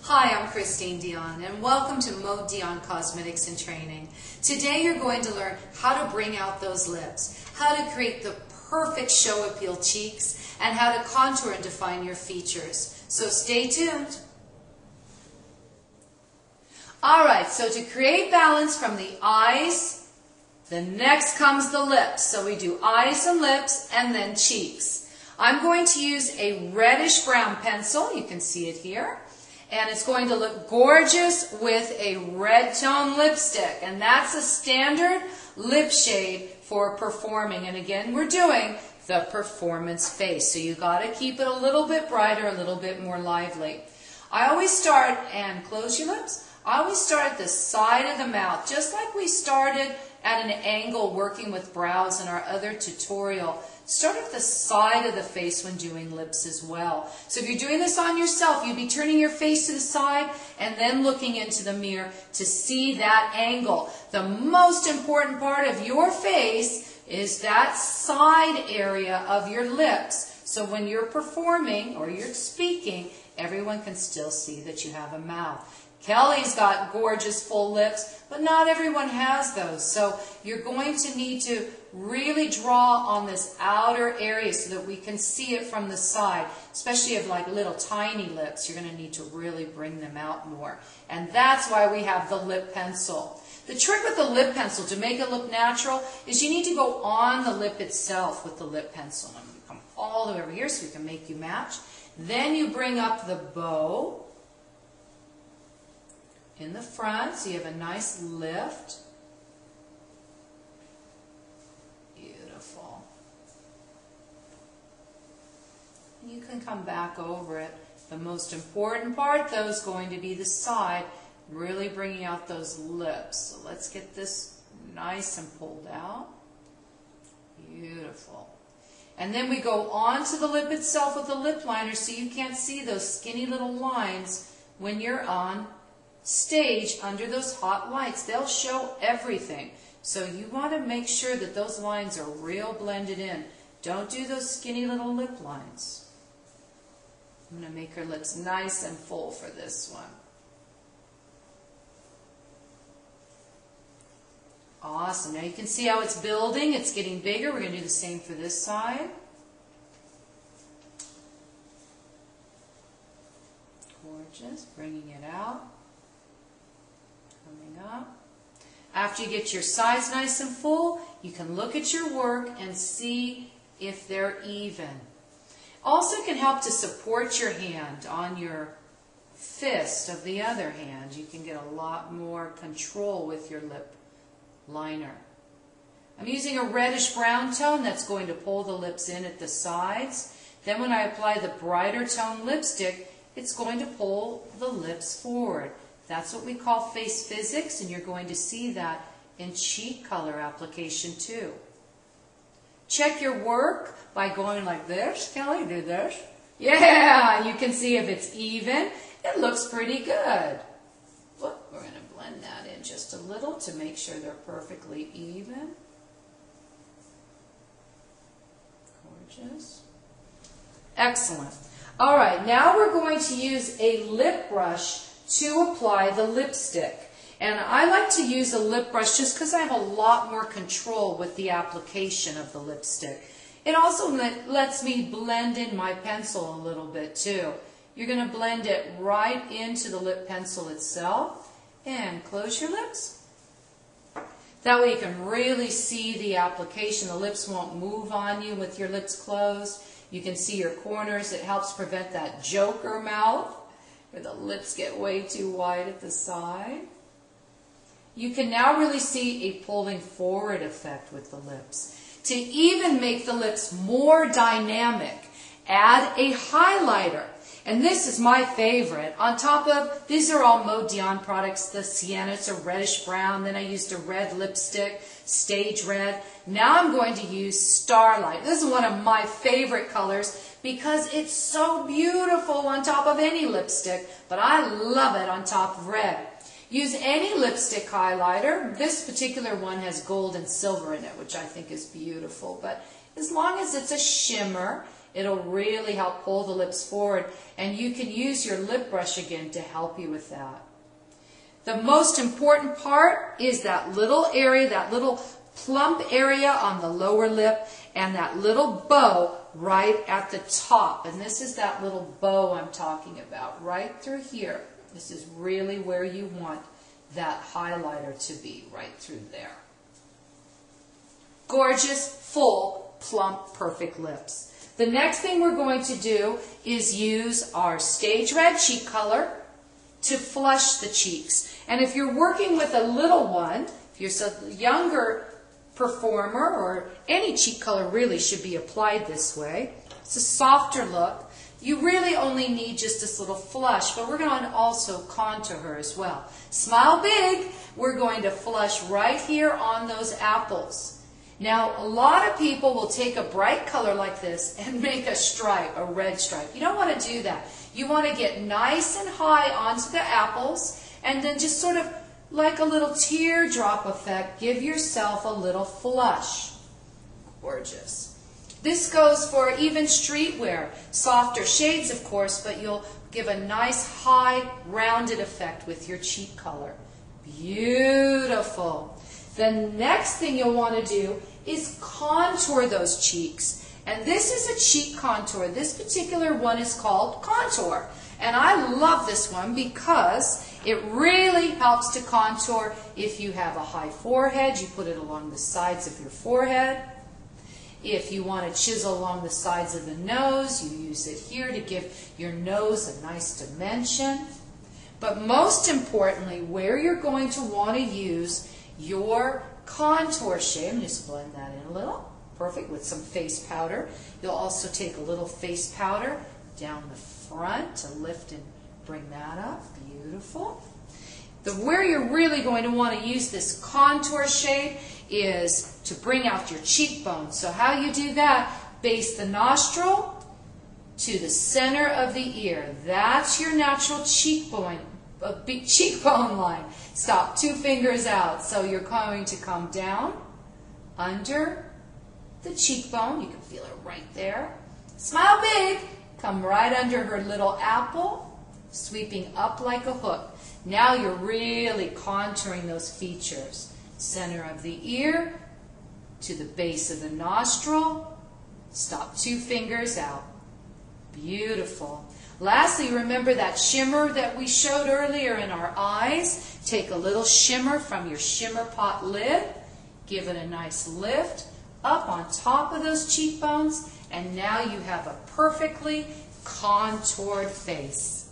Hi, I'm Christine Dion, and welcome to Mode Dion Cosmetics and Training. Today you're going to learn how to bring out those lips, how to create the perfect show appeal cheeks, and how to contour and define your features. So stay tuned. Alright, so to create balance from the eyes, the next comes the lips. So we do eyes and lips and then cheeks. I'm going to use a reddish brown pencil, you can see it here. And it's going to look gorgeous with a red tone lipstick. And that's a standard lip shade for performing. And again, we're doing the performance face. So you got to keep it a little bit brighter, a little bit more lively. I always start, and close your lips, I always start at the side of the mouth, just like we started at an angle working with brows in our other tutorial. Start at the side of the face when doing lips as well. So if you're doing this on yourself, you'd be turning your face to the side and then looking into the mirror to see that angle. The most important part of your face is that side area of your lips. So when you're performing or you're speaking, everyone can still see that you have a mouth. Kelly's got gorgeous full lips, but not everyone has those. So you're going to need to really draw on this outer area so that we can see it from the side. Especially if like little tiny lips, you're going to need to really bring them out more. And that's why we have the lip pencil. The trick with the lip pencil to make it look natural is you need to go on the lip itself with the lip pencil. I'm going to come all the way over here so we can make you match. Then you bring up the bow in the front, so you have a nice lift. Beautiful. And you can come back over it. The most important part, though, is going to be the side, really bringing out those lips. So let's get this nice and pulled out. Beautiful. And then we go on to the lip itself with the lip liner so you can't see those skinny little lines when you're on stage under those hot lights. They'll show everything. So you want to make sure that those lines are real blended in. Don't do those skinny little lip lines. I'm going to make her lips nice and full for this one. Awesome. Now you can see how it's building. It's getting bigger. We're going to do the same for this side. Gorgeous. Bringing it out. Coming up. After you get your sides nice and full, you can look at your work and see if they're even. Also can help to support your hand on your fist of the other hand. You can get a lot more control with your lip liner. I'm using a reddish brown tone that's going to pull the lips in at the sides. Then when I apply the brighter tone lipstick, it's going to pull the lips forward. That's what we call face physics, and you're going to see that in cheek color application too. Check your work by going like this. Kelly, do this. Yeah, you can see if it's even. It looks pretty good. Look, we're going to blend that in just a little to make sure they're perfectly even. Gorgeous. Excellent. All right, now we're going to use a lip brush to apply the lipstick. And I like to use a lip brush just because I have a lot more control with the application of the lipstick. It also lets me blend in my pencil a little bit too. You're going to blend it right into the lip pencil itself. And close your lips. That way you can really see the application. The lips won't move on you with your lips closed. You can see your corners. It helps prevent that joker mouth where the lips get way too wide at the side. You can now really see a pulling forward effect with the lips. To even make the lips more dynamic, add a highlighter. And this is my favorite. On top of, these are all Mode Dion products. The Sienna, it's a reddish brown. Then I used a red lipstick, Stage Red. Now I'm going to use Starlight. This is one of my favorite colors because it's so beautiful on top of any lipstick, but I love it on top of red. Use any lipstick highlighter. This particular one has gold and silver in it, which I think is beautiful. But as long as it's a shimmer, It'll really help pull the lips forward, and you can use your lip brush again to help you with that. The most important part is that little area, that little plump area on the lower lip, and that little bow right at the top. And this is that little bow I'm talking about, right through here. This is really where you want that highlighter to be, right through there. Gorgeous, full, plump, perfect lips. The next thing we're going to do is use our Stage Red cheek color to flush the cheeks. And if you're working with a little one, if you're a younger performer, or any cheek color really should be applied this way, it's a softer look. You really only need just this little flush, but we're going to also contour her as well. Smile big. We're going to flush right here on those apples. Now, a lot of people will take a bright color like this and make a stripe, a red stripe. You don't want to do that. You want to get nice and high onto the apples, and then just sort of like a little teardrop effect, give yourself a little flush. Gorgeous. This goes for even streetwear. Softer shades, of course, but you'll give a nice high rounded effect with your cheek color. Beautiful. The next thing you'll want to do is contour those cheeks. And this is a cheek contour. This particular one is called Contour. And I love this one because it really helps to contour if you have a high forehead. You put it along the sides of your forehead. If you want to chisel along the sides of the nose, you use it here to give your nose a nice dimension. But most importantly, where you're going to want to use your contour shade, and just blend that in a little. Perfect, with some face powder. You'll also take a little face powder down the front to lift and bring that up. Beautiful. Where you're really going to want to use this contour shade is to bring out your cheekbone. So how you do that, base the nostril to the center of the ear. That's your natural cheekbone line. Stop 2 fingers out. So you're going to come down under the cheekbone. You can feel it right there. Smile big. Come right under her little apple, sweeping up like a hook. Now you're really contouring those features. Center of the ear to the base of the nostril. Stop 2 fingers out. Beautiful. Lastly, remember that shimmer that we showed earlier in our eyes. Take a little shimmer from your shimmer pot lid. Give it a nice lift up on top of those cheekbones. And now you have a perfectly contoured face.